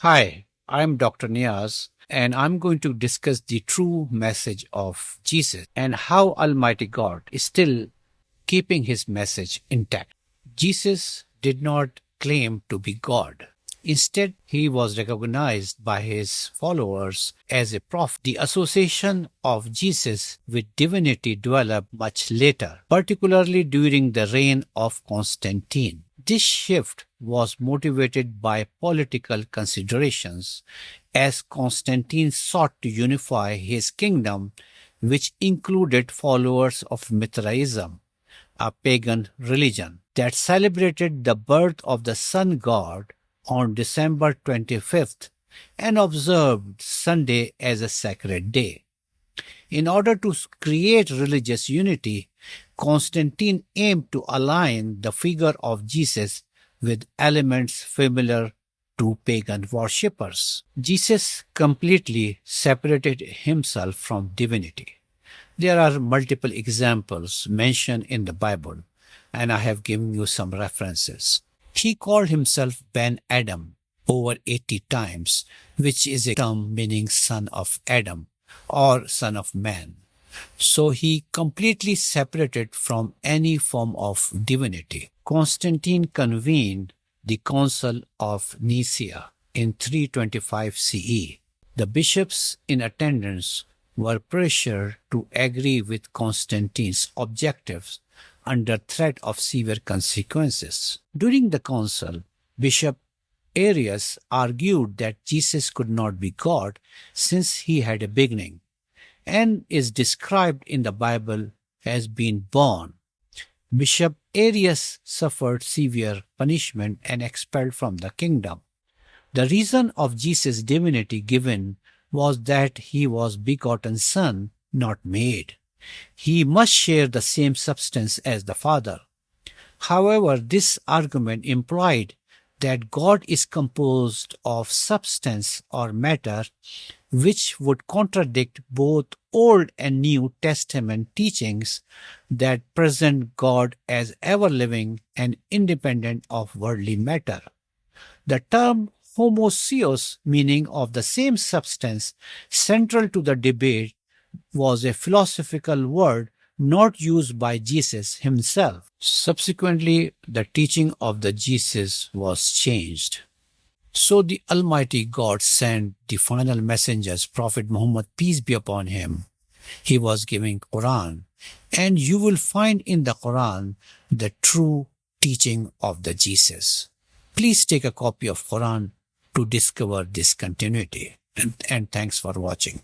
Hi, I'm Dr. Niaz, and I'm going to discuss the true message of Jesus and how Almighty God is still keeping his message intact. Jesus did not claim to be God. Instead, he was recognized by his followers as a prophet. The association of Jesus with divinity developed much later, particularly during the reign of Constantine. This shift was motivated by political considerations, as Constantine sought to unify his kingdom, which included followers of Mithraism, a pagan religion that celebrated the birth of the sun god on December 25th and observed Sunday as a sacred day. In order to create religious unity, Constantine aimed to align the figure of Jesus with elements familiar to pagan worshippers. Jesus completely separated himself from divinity. There are multiple examples mentioned in the Bible, and I have given you some references. He called himself Ben Adam over 80 times, which is a term meaning son of Adam or son of man. So he completely separated from any form of divinity. Constantine convened the Council of Nicaea in 325 CE. The bishops in attendance were pressured to agree with Constantine's objectives under threat of severe consequences. During the council, Bishop Arius argued that Jesus could not be God since he had a beginning and is described in the Bible as being born. Bishop Arius suffered severe punishment and expelled from the kingdom. The reason of Jesus' divinity given was that he was begotten son, not made. He must share the same substance as the Father. However, this argument implied that God is composed of substance or matter, which would contradict both Old and New Testament teachings that present God as ever living and independent of worldly matter. The term homoousios, meaning of the same substance, central to the debate, was a philosophical word not used by Jesus himself. Subsequently, the teaching of the Jesus was changed. So the Almighty God sent the final messengers, Prophet Muhammad, peace be upon him. He was giving Quran, and you will find in the Quran the true teaching of the Jesus. Please take a copy of Quran to discover this continuity. And thanks for watching.